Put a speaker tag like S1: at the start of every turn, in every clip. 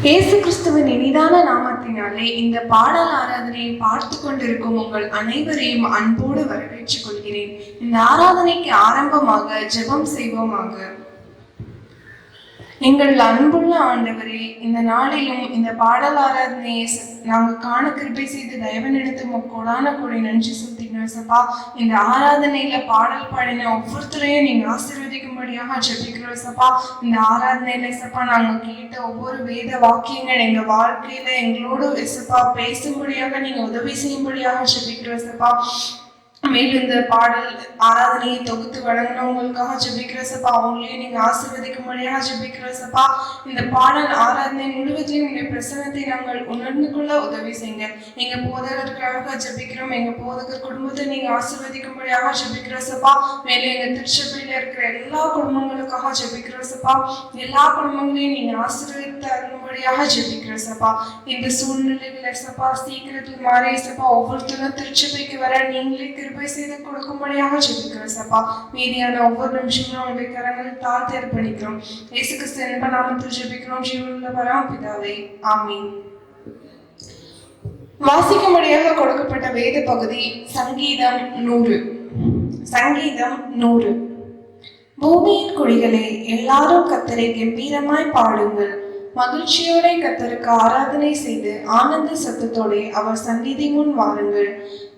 S1: இயேசு கிறிஸ்துவின் இனிதான நாமத்தினாலே இந்த பாடல் ஆராதனையை பார்த்து கொண்டிருக்கும் உங்கள் அனைவரையும் அன்போடு வரவேற்றுக் கொள்கிறேன். இந்த ஆராதனைக்கு ஆரம்பமாக ஜெபம் செய்வோமாக. எங்கள் அன்புள்ள ஆண்டவரே, இந்த நாளிலும் இந்த பாடல் ஆராதனையை நாங்கள் காண கிருபை செய்து தயவனெடுத்து கோடான கோடி நன்றி செலுத்திக்கிறோம் சப்பா. இந்த ஆராதனையில பாடல் பாடின ஒவ்வொருத்தரையும் நீங்க ஆசீர்வதிக்கும்படியாக ஜெபிக்கிறோம் சப்பா. இந்த ஆராதனையில சப்பா நாங்க கேட்ட ஒவ்வொரு வேத வாக்கியங்கள் எங்க வாழ்க்கையில எங்களோடு சப்பா பேசும்படியாக நீங்க உதவி செய்யும்படியாக ஜெபிக்கிறோம் சப்பா. மேலும் இந்த பாடல் ஆராதனையை தொகுத்து வழங்கினவங்களுக்காக ஜெபிக்கிற சப்பா, அவங்களையும் நீங்க ஆசீர்வதிக்கும்படியாக ஜெபிக்கிற சப்பா. இந்த பாடல் ஆராதனை முழுவதிலும் உங்களுடைய பிரசன்னத்தை நாங்கள் உணர்ந்து கொள்ள உதவி செய்யுங்க. எங்க போதகருக்காக ஜெபிக்கிறோம். எங்க போதகர் குடும்பத்தை நீங்க ஆசீர்வதிக்கும்படியாக ஜெபிக்கிற சப்பா. மேலும் எங்க திருச்சபையில இருக்கிற எல்லா குடும்பங்களுக்காக ஜெபிக்கிற சப்பா. எல்லா குடும்பங்களையும் நீங்க ஆசீர்வதித்து அருளும்படியாக ஜெபிக்கிற சப்பா. இந்த சூழ்நிலைகளை சப்பா சீக்கிரத்தில் மாறி சப்பா ஒவ்வொருத்தரும் திருச்சபைக்கு வர நீங்களே கிருபை செய்து கொடுக்கும்படியாக ஜெபிக்கிறோம் சப்பா. மீதியான ஒவ்வொரு நிமிஷமும் உங்களுடைய கரங்கள் தாழ்த்தி அர்ப்பணிக்கிறோம். இயேசு கிறிஸ்து நாமத்தில் ஜெபிக்கிறோம் ஜீவனுள்ள பரமபிதாவே, ஆமீன். வாசிக்கும்படியாக கொடுக்கப்பட்ட வேத பகுதி சங்கீதம் 100. சங்கீதம் 100. பூமியின் குடிகளே, எல்லாரும் கர்த்தரை கம்பீரமாய் பாடுங்கள். மகிழ்ச்சியோட கர்த்தருக்கு ஆராதனை செய்து ஆனந்த சத்தத்தோட அவர் சந்நிதி முன் வாருங்கள்.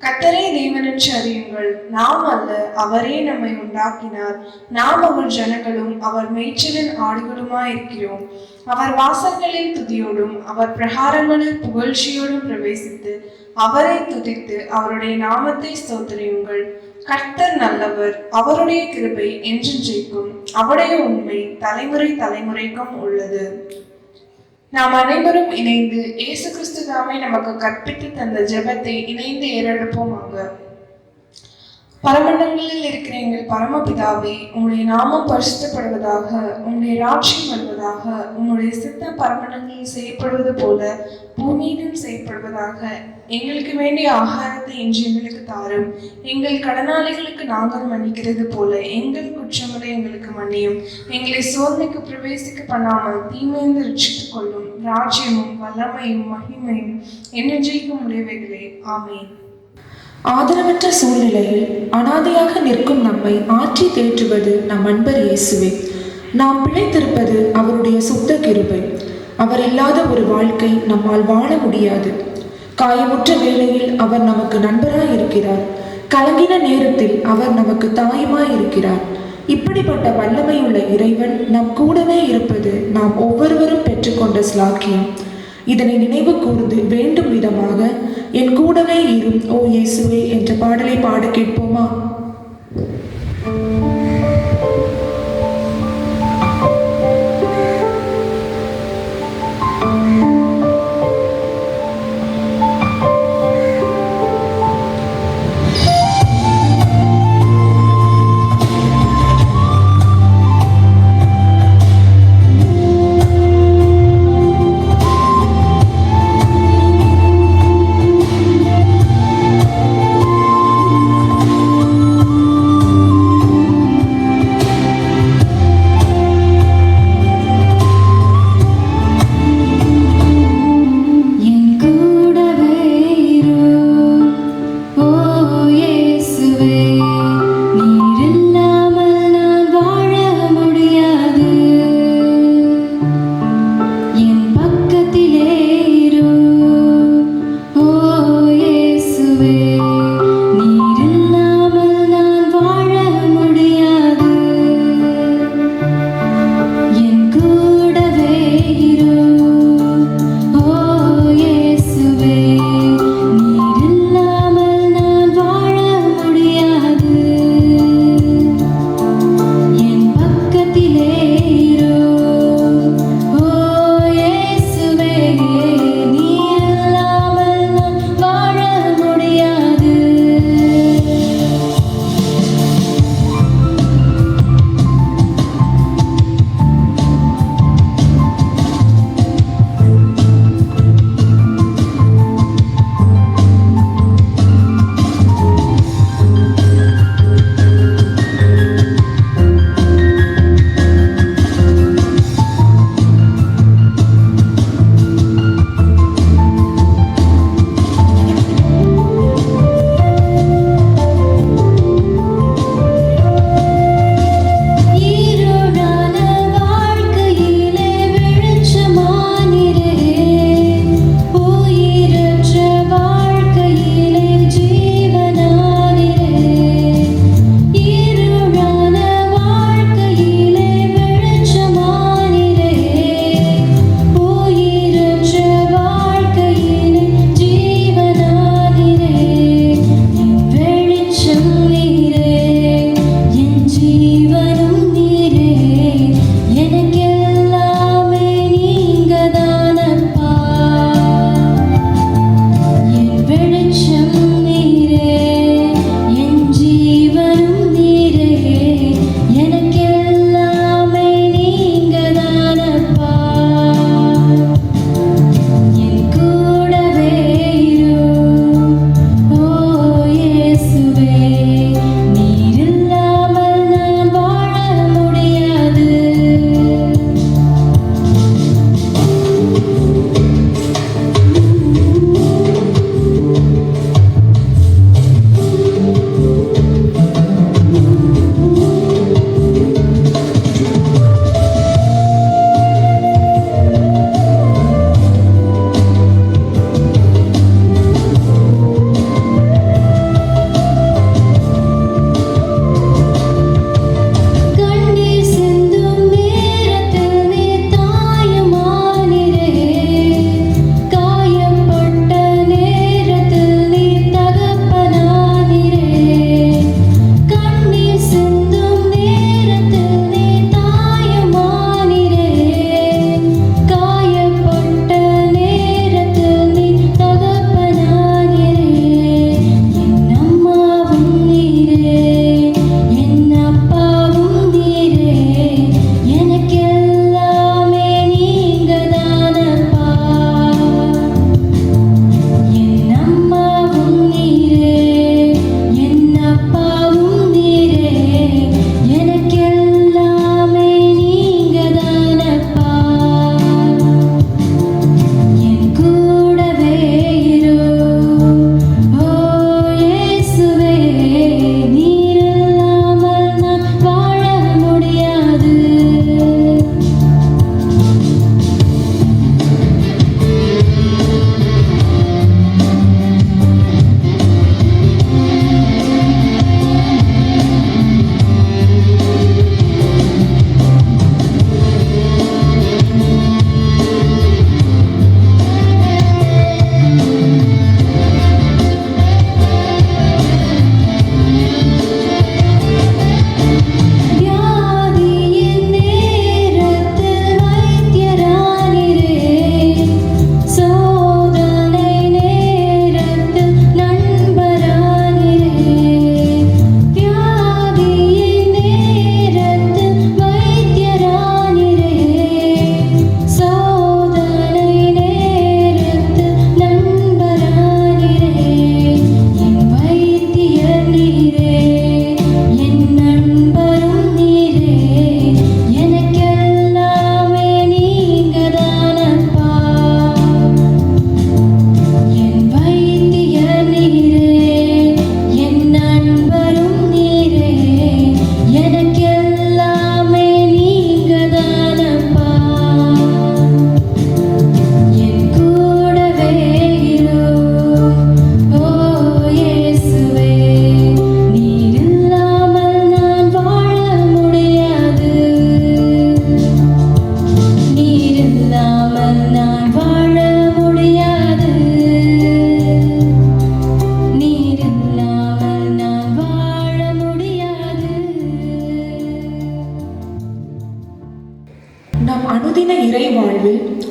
S1: கர்த்தரே தேவன் என்று அறியுங்கள். நாம் அல்ல, அவரே நம்மை உண்டாக்கினார். நாம் அவர் ஜனங்களும் அவர் மேய்ச்சலின் ஆடுகளுமாய் இருக்கிறோம். அவர் வாசல்களில் துதியோடும் அவர் பிரகாரங்களில் புகழ்ச்சியோடும் பிரவேசித்து அவரை துதித்து அவருடைய நாமத்தை ஸ்தோத்திரியுங்கள். கர்த்தர் நல்லவர், அவருடைய கிருபை என்றென்றைக்கும், அவருடைய உண்மை தலைமுறை தலைமுறைக்கும் உள்ளது. நாம் அனைவரும் இணைந்து இயேசு கிறிஸ்து தாமே நமக்கு கற்பித்து தந்த ஜெபத்தை இணைந்து ஏறெடுப்போமாக. பரமண்டங்களில் இருக்கிற எங்கள் பரமபிதாவே, உம்முடைய நாமம் பரிசுத்தப்படுவதாக, உம்முடைய ராட்சியம் வருவதாக, உம்முடைய சித்தம் பரமண்டங்களில் செய்யப்படுவது போல பூமியிலும் செய்யப்படுவதாக. எங்களுக்கு வேண்டிய ஆகாரத்தை இன்று எங்களுக்கு தாரும். எங்கள் கடனாளிகளுக்கு நாங்கள் மன்னிக்கிறது போல எங்கள் குற்றங்களை எங்களுக்கு மன்னியும். எங்களை சோதனைக்கு பிரவேசிக்க பண்ணாமல் தீமையிலிருந்து ரட்சித்துக் கொள்ளும். ராஜ்யமும் வல்லமையும் மகிமையும் என்றென்றைக்கும் உடையவைகளே, ஆமீன்.
S2: ஆதரவற்ற சூழ்நிலையில் அனாதையாக நிற்கும் நம்மை ஆற்றி தேற்றுவது நம் அன்பர் இயேசுவே. நாம் பிழைத்திருப்பது அவருடைய சுத்த கிருபை. அவர் இல்லாத ஒரு வாழ்க்கை நம்மால் வாழ முடியாது. காயமுற்ற வேளையில் அவர் நமக்கு நண்பராய் இருக்கிறார். கலங்கின நேரத்தில் அவர் நமக்கு தாயுமாய் இருக்கிறார். இப்படிப்பட்ட வல்லமையுள்ள இறைவன் நம் கூடவே இருப்பது நாம் ஒவ்வொருவரும் பெற்றுக்கொண்ட ஸ்லாக்கியம். இதனை நினைவு கூர்ந்து வேண்டும் விதமாக என் கூடவே இரும் ஓ இயேசுவே என்ற பாடலை பாட கேட்போமா?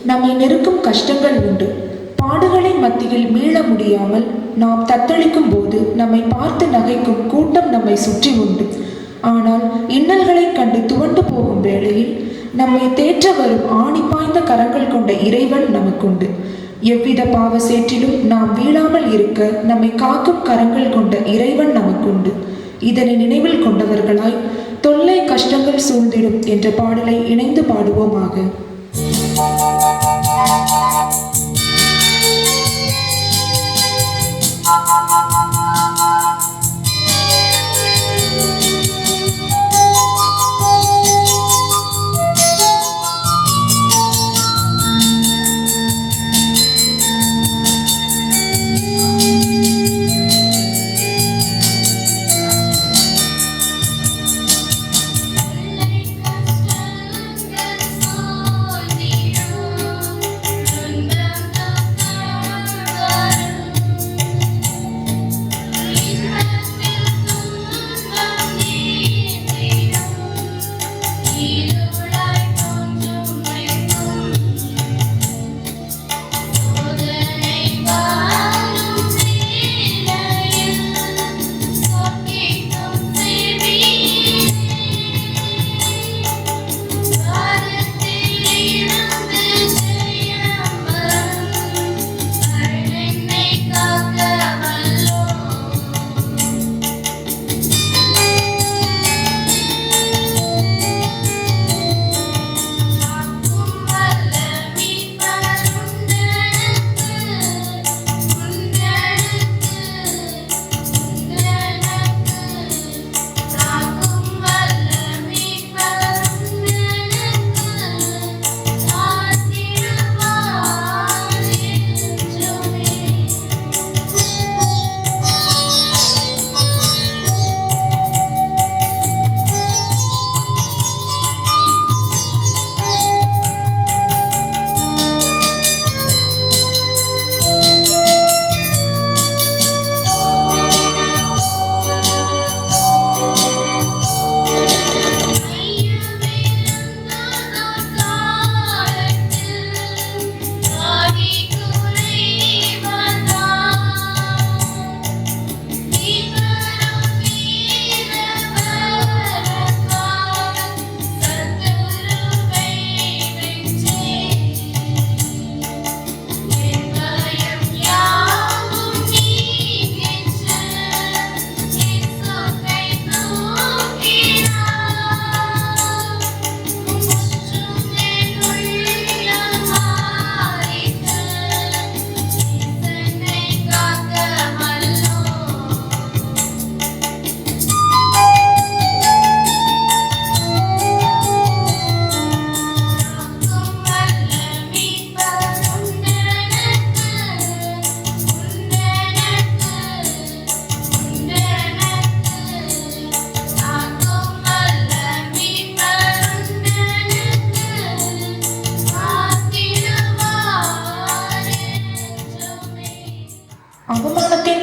S2: நம்மை நெருக்கும் கஷ்டங்கள் உண்டு. பாடுகளின் மத்தியில் மீள முடியாமல் நாம் தத்தளிக்கும் போது நம்மை பார்த்து நகைக்கும் கூட்டம் நம்மை சுற்றி உண்டு. ஆனால் இன்னல்களைக் கண்டு துவண்டு போகும் வேளையில் நம்மை தேற்ற வரும் ஆணி பாய்ந்த கரங்கள் கொண்ட இறைவன் நமக்குண்டு. எவ்வித பாவ சேற்றிலும் நாம் வீழாமல் இருக்க நம்மை காக்கும் கரங்கள் கொண்ட இறைவன் நமக்குண்டு. இதனை நினைவில் கொண்டவர்களாய் தொல்லை கஷ்டங்கள் சூழ்ந்திடும் என்ற பாடலை இணைந்து பாடுவோமாக.
S3: கஷ்டங்கள் சூழ்ந்திடும்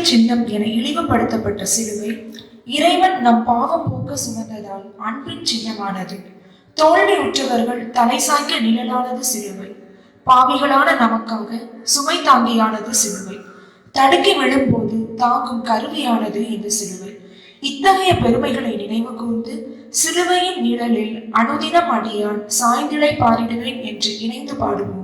S2: சின்னம் என இழிவுபடுத்தப்பட்ட சிலுவை இறைவன் நம் பாவம் போக்க சுமந்ததால் அன்பின் சின்னமானது. தோல்வி உற்றவர்கள் தலை சாய்க்க நிழலானது சிலுவை. பாவிகளான நமக்காக சுமை தாங்கியானது சிலுவை. தடுக்கி விழும்போது தாங்கும் கருவியானது இந்த சிலுவை. இத்தகைய பெருமைகளை நினைவு கூர்ந்து சிலுவையின் நிழலில் அனுதினம் அடியான் சாய்ந்திழை பாரிடுவேன் என்று இணைந்து பாடுவோம்.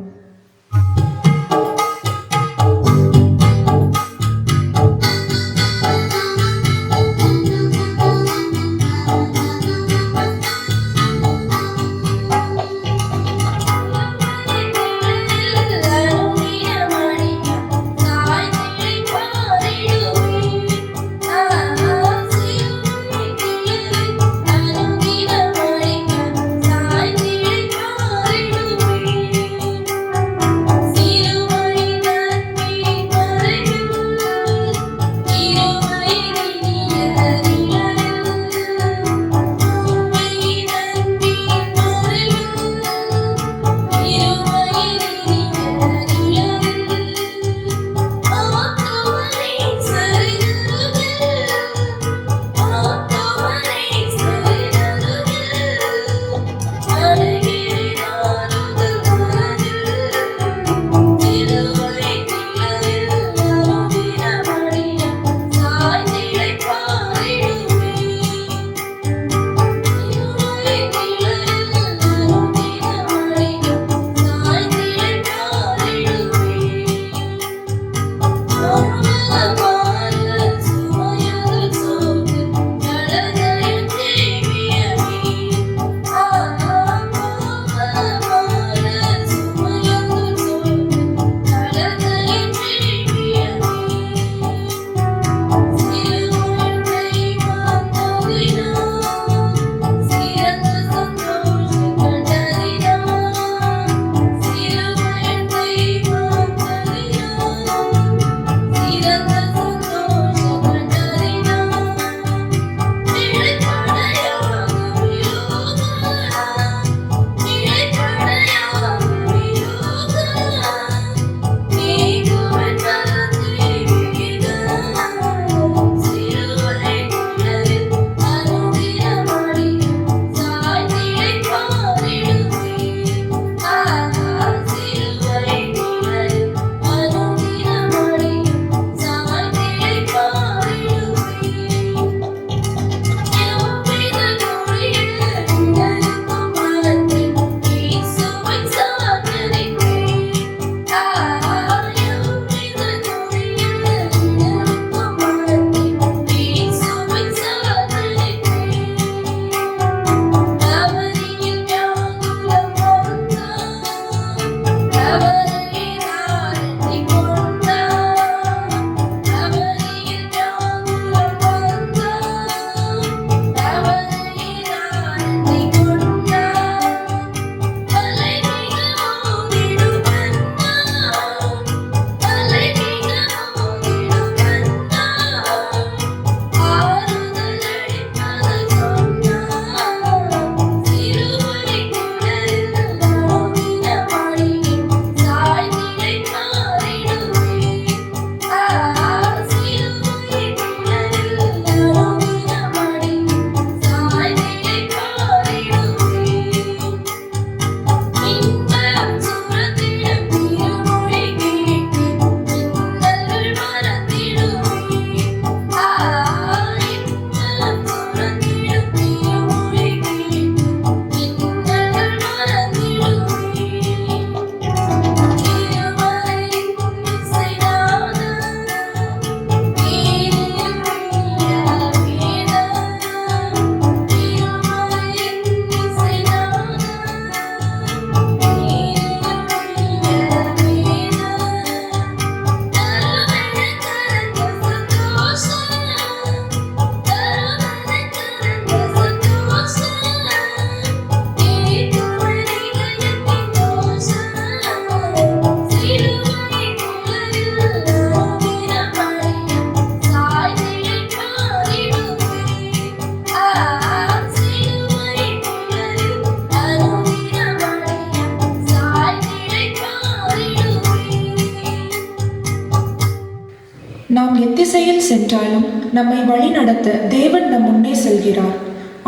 S2: எத்திசையில் சென்றாலும் நம்மை வழி நடத்த தேவன் நம் முன்னே செல்கிறார்.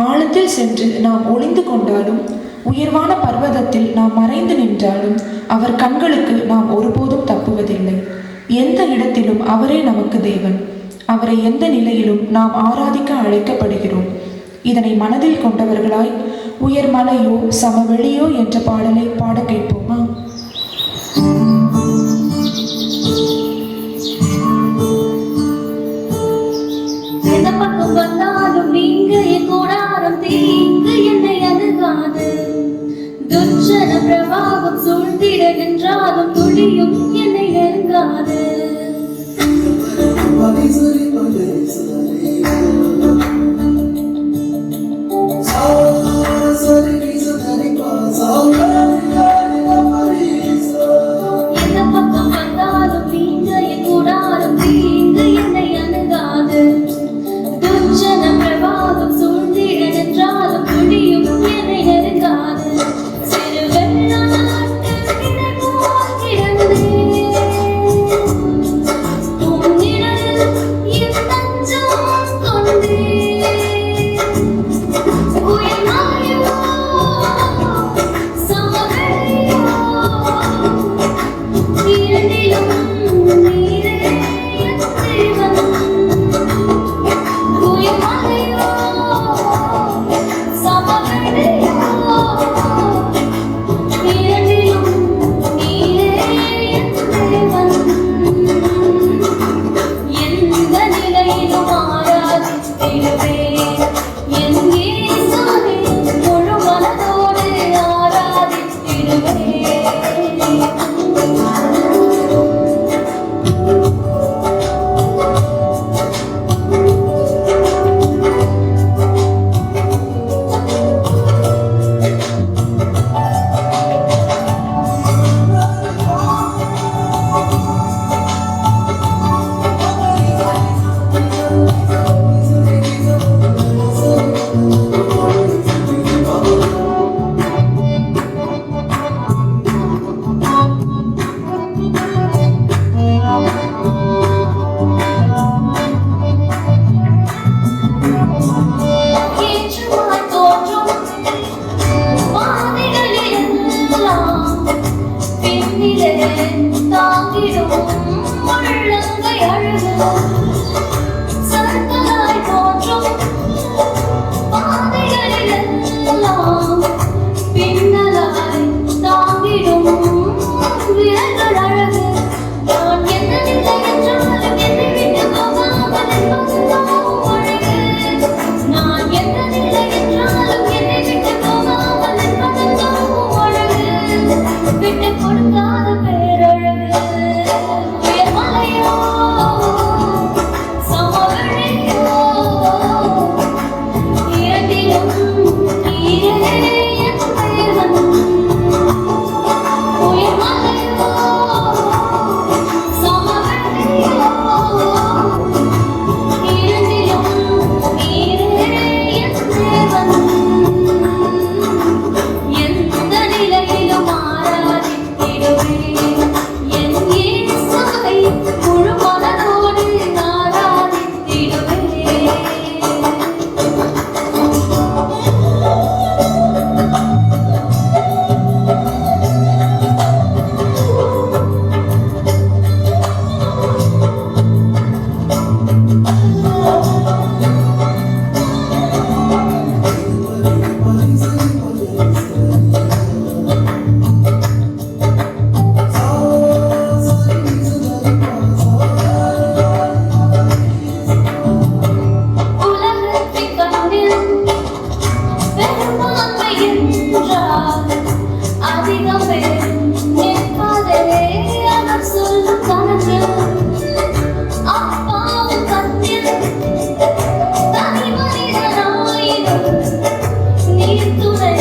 S2: ஆழத்தில் சென்று நாம் ஒளிந்து கொண்டாலும், உயர்வான பர்வதத்தில் நாம் மறைந்து நின்றாலும் அவர் கண்களுக்கு நாம் ஒருபோதும் தப்புவதில்லை. எந்த இடத்திலும் அவரே நமக்கு தேவன். அவரை எந்த நிலையிலும் நாம் ஆராதிக்க அழைக்கப்படுகிறோம். இதனை மனதில் கொண்டவர்களாய் உயர்மலையோ சமவெளியோ என்ற பாடலை பாட கேட்போமா?
S3: பக்கம் வந்தாலும் நீங்க என் கூடாரம் தீங்கு என்னை அணுகாது. துர்ச்சன பிரவாகம் சூழ்ந்திட நின்றாலும் துளியும் என்னை நெருங்காது. எந்த பக்கம் வந்தாலும் நீங்க என் கூடாரம் தீங்கு என்னை அணுகாது. துர்ச்சன பிரவாகம் சூழ்ந்திட நின்றாலும் துளியும் என்னை நெருங்காது. சிறு வெள்ளாட்டில் போல் கிடந்தேன், உன் நிழலில் என் தஞ்சம் கொண்டேன். உயர்வாயோ சமவெளியோ இரண்டிலும் நீரே என் தேவன். உயர்வாயோ சமவெளியோ இரண்டிலும் நீரே என் தேவன். எந்த நிலையிலும் ஆராதித்திடுவேன் என் இயேசுவை, முழு மனதோடு ஆராதித்திடுவேன். ஏற்றுமாய் தோன்றும் பாதைகளிலெல்லாம் பின்னிலே தாங்கிடும் முள்ளங்கை அழகு. சறுக்கலாய் தோன்றும் பாதைகளிலெல்லாம் பின்னலாய் தாங்கிடும் விரல்கள் அழகு. நான் எந்த நிலை என்றாலும் என்னை விட்டு போகாமல் இருப்பதுதான் அழகு. நான் எந்த நிலை என்றாலும் என்னை விட்டு போகாமல் இருப்பதுதான் அழகு. விட்டு கொடுக்காத பேரழகு. உயர்மலையோ சமவெளியோ இரண்டிலும் நீரே என் தேவன். உயர்மலையோ சமவெளியோ இரண்டிலும் நீரே என் தேவன். எந்த நிலையிலும் ஆராதித்திடுவேன் என் இயேசுவை, முழு மனதோடு ஆராதித்திடுவேன். உலகத்தின் கண்ணில் பெரும்பான்மை என்றால் அதிகம் பேர் நிற்காதே அவர் சொல்லும் கணக்கு. அப்பாவும் கத்தில் தனி மனிதனாயினும் நீர் துணை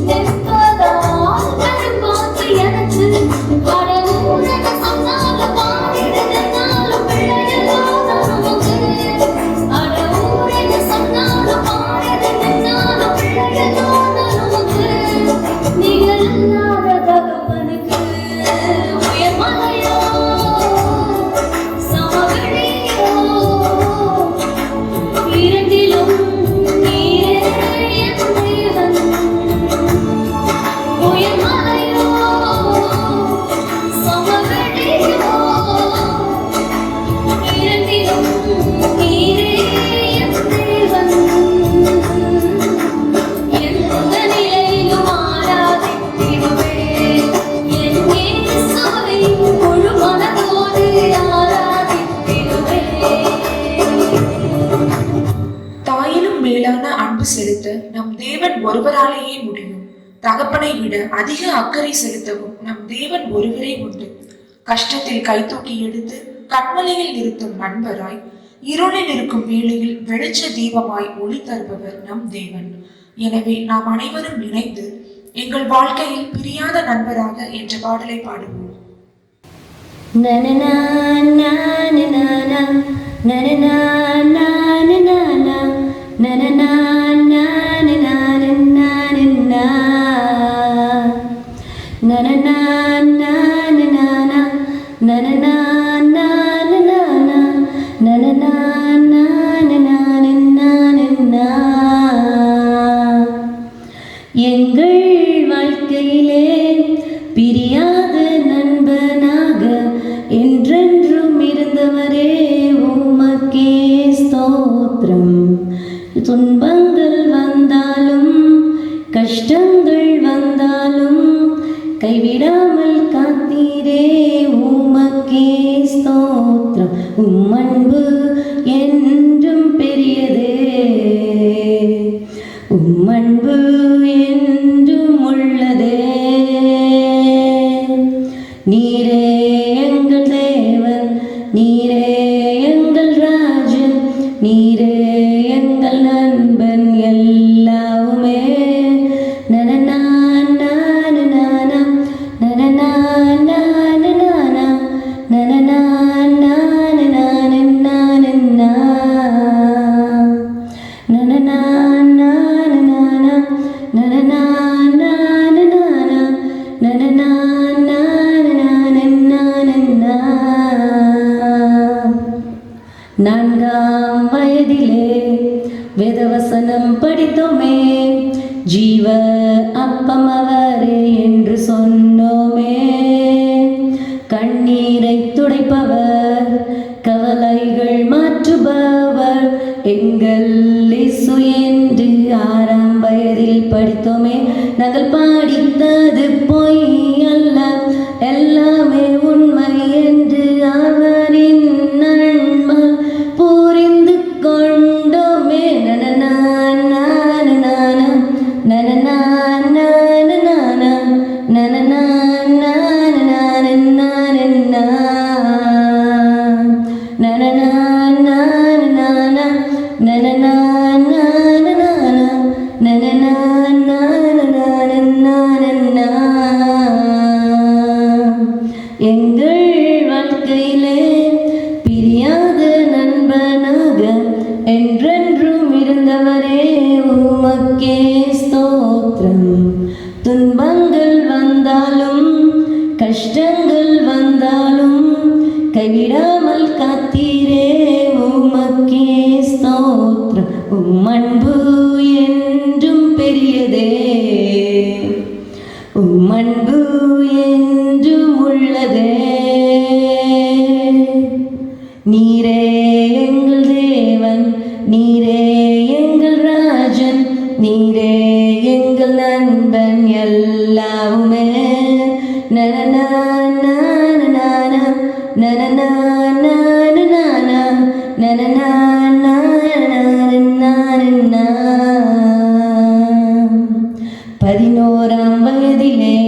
S3: நிற்பதால் பெரும்பான்மை எனக்கு. கடவுளென சொன்னாலும் பாடிடுதனாலும் பிள்ளையெல்லாம் நமக்கு. அடவுரென சொன்னாலும் பாடிடுதனாலும் பிள்ளையெல்லாம் நமக்கு. நிகழில்லாத தகவனுக்கு. உயர்மலையோ சமவெளியோ
S2: ஒருவராலேயே முடியும். தகப்பனை விட அதிக அக்கறை செலுத்தவும் நம் தேவன் ஒருவரே உண்டு. கஷ்டத்தில் கை தூக்கி எடுத்து கண்மலையில் நிறுத்தும் நண்பராய், இருளில் இருக்கும் வேளையில் வெளிச்ச தீபமாய் ஒளி தருபவர் நம் தேவன். எனவே நாம் அனைவரும் இணைந்து எங்கள் வாழ்க்கையில் பிரியாத நண்பராக என்ற பாடலை பாடுவோம்.
S3: எங்கள் வாழ்க்கையிலே பிரியாத நண்பனாக என்றென்றும் இருந்தவரே உமக்கே ஸ்தோத்திரம். துன்பங்கள் வந்தாலும் கஷ்டங்கள் வந்தாலும் கைவிடாமல் காத்தீரே உமக்கே ஸ்தோத்திரம். உம்மன்பு என்றும் பெரியதே, உம்மன்பு என்றும் உள்ளதே. நீரே எங்கள் தேவன், நீரே எங்கள் ராஜன், நீரே எங்கள் நண்பன் எல்லாவுமே. நனனா நனனா நனனா நனனா நனனா நான்காம் வயதிலே வேதவசனம் படித்தோமே, ஜீவ அப்பம் அவரே என்று சொன்னோமே. கண்ணீரை துடைப்பவர், கவலைகள் மாற்றுபவர் எங்கள் இயேசு என்று ஆறாம் வயதில் படித்தோமே. நாங்கள் பாடித்தது பொய் அல்ல, எல்லாமே உண்மை என்று அவரின் நன்மை புரிந்து கொண்டோமே. நனனா நனனா நனனா நனனா நனனா எங்கள் வாழ்க்கையிலே பிரியாத நண்பனாக என்றென்றும் இருந்தவரே உமக்கே ஸ்தோத்திரம். துன்பங்கள் வந்தாலும் கஷ்டங்கள் வந்தாலும் கைவிடாமல் காத்தீரே உமக்கே ஸ்தோத்திரம். உம்மன்பு என்றும் பெரியதே, உம்மன்பு என்றும் உள்ளதே. நீரே எங்கள் தேவன், நீரே எங்கள் ராஜன், நீரே எங்கள் நண்பன் எல்லாவுமே. நனனா நனனா நனனா நனனா நனனா. 11ஆம் வயதிலே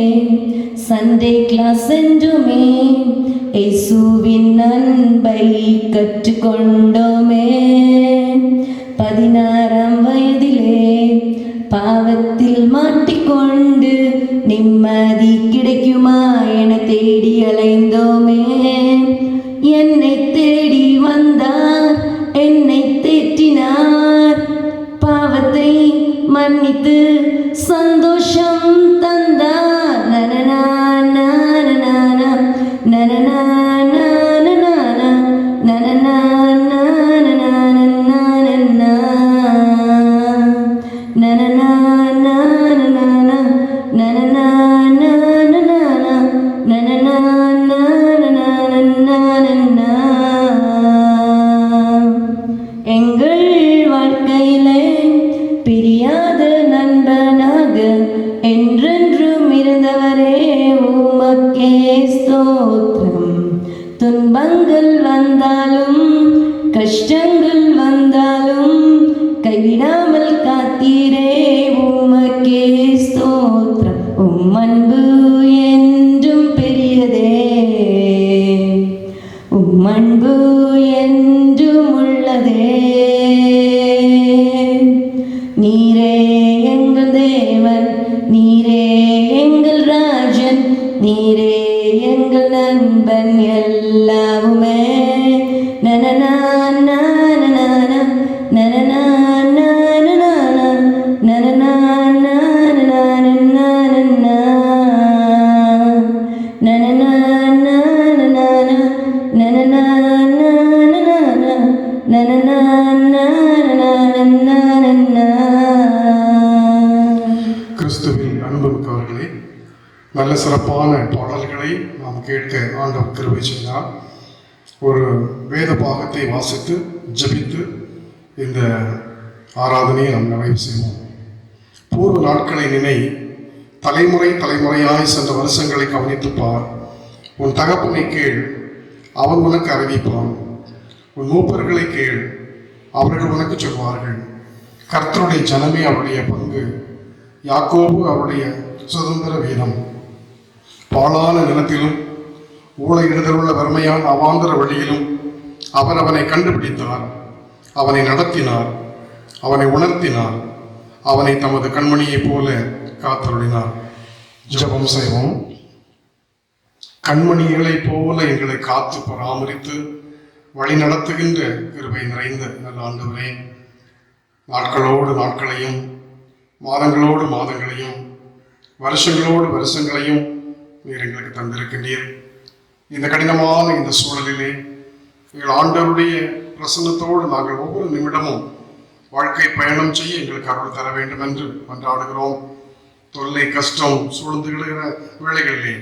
S3: சண்டே கிளாஸ் சென்றுமே, இயேசுவின் அன்பை கற்றுக்கொண்டோமே. 16ஆம் வயதிலே பாவத்தில் மாட்டிக்கொண்டு நிம்மதி கிடைக்குமா என தேடி அலைந்தோமே. என்னை தேடி வந்தார், என்னை தேற்றினார், பாவத்தை மன்னித்து சந்தோஷம் தந்தார். நனனா நனனா நனனா நனனா நனனா நனனா நனனா ஸ்தோத்திரம். உம் அன்பு என்றும் பெரியதே, உம் அன்பு என்றும் உள்ளதே. நீரே எங்கள் தேவன், நீரே எங்கள் ராஜன், நீரே எங்கள் நண்பன் எல்லாவுமே. நனனா நனனா நனனா நனனா நனனா நனனா நனனா நனனா
S4: கிறிஸ்துவில் அன்புமிக்கவர்களே, நல்ல சிறப்பான பாடல்களை நாம் கேட்க ஆண்டவர் கிருபை செய்தார். ஒரு வேத பாகத்தை வாசித்து ஜெபித்து இந்த ஆராதனையை நாம் நிறைவு செய்வோம். பூர்வ நாட்களை நினை, தலைமுறை தலைமுறையாய் சென்ற வருஷங்களை கவனித்துப் பார். உன் தகப்பனை கேள், அவன் உனக்கு அறிவிப்பான். உன் மூப்பர்களை கேள், அவர்கள் உனக்கு சொல்வார்கள். கர்த்தருடைய ஜனமே அவருடைய பங்கு, யாக்கோபு அவருடைய சுதந்திர வீதம். பாழான நிலத்திலும் ஊழையிடுதலுள்ள வறுமையான அவாந்தர வழியிலும் அவர் அவனை கண்டுபிடித்தார், அவனை நடத்தினார், அவனை உணர்த்தினார், அவனை தமது கண்மணியைப் போல காத்தருளினார். ஜெபம் செய்வோம். கண்மணிகளைப் போல எங்களை காத்து பராமரித்து வழி நடத்துகின்ற கிருபை நிறைந்த நல்ல ஆண்டவரே, நாட்களோடு நாட்களையும் மாதங்களோடு மாதங்களையும் வருஷங்களோடு வருஷங்களையும் நீர் எங்களுக்கு தந்திருக்கின்றீர். இந்த கடினமான இந்த சூழலிலே எங்கள் ஆண்டவருடைய பிரசன்னத்தோடு நாங்கள் ஒவ்வொரு நிமிடமும் வாழ்க்கை பயணம் செய்ய எங்களுக்கு அருள் தர வேண்டும் என்று கொண்டாடுகிறோம். தொல்லை கஷ்டம் சூழ்ந்துகிற வேளைகளிலே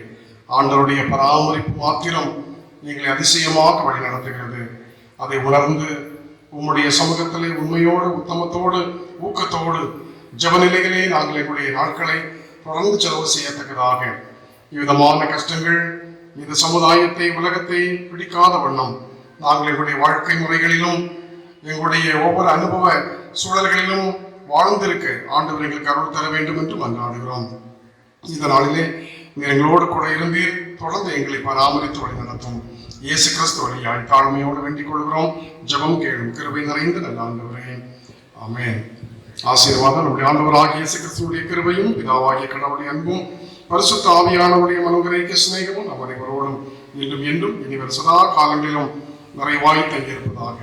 S4: ஆண்டவருடைய பராமரிப்பு மாத்திரம் எங்களை அதிசயமாக வழி நடத்துகிறது. அதை உணர்ந்து உம்முடைய சமூகத்திலே உண்மையோடு உத்தமத்தோடு ஊக்கத்தோடு ஜபநிலைகளே நாங்கள் எங்களுடைய நாட்களை தொடர்ந்து செலவு செய்யத்தக்கதாக விதமான கஷ்டங்கள் இந்த சமுதாயத்தை உலகத்தை பிடிக்காத வண்ணம் நாங்கள் எங்களுடைய வாழ்க்கை முறைகளிலும் எங்களுடைய ஒவ்வொரு அனுபவ சூழல்களிலும் வாழ்ந்திருக்க ஆண்டவர் எங்களுக்கு அருள் தர வேண்டும் என்று மன்றாடுகிறோம். இந்த நாளிலே நீர் எங்களோடு கூட இருந்தீர், தொடர்ந்து எங்களை பராமரித்து வழி நடத்தும். இயேசு கிறிஸ்து வழியாய் தாழ்மையோடு வேண்டிக் கொள்கிறோம். ஜெபம் கேளும். கிருபை நிறைந்த நல்ல ஆண்டவரே, ஆமென். ஆசீர்வாதம் நம்முடைய ஆண்டவராகிய இயேசு கிறிஸ்துவுடைய கிருபையும் பிதாவாகிய கடவுளுடைய அன்பும் பரிசுத்த ஆவியானவருடைய மனோகரேக சிநேகமும் நம் அனைவரோடும் இன்றும் என்றும் இனிவர் சதா காலங்களிலும் நிறைவாய் தங்கியிருப்பதாக.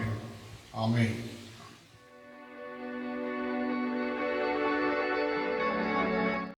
S4: ஆமென்.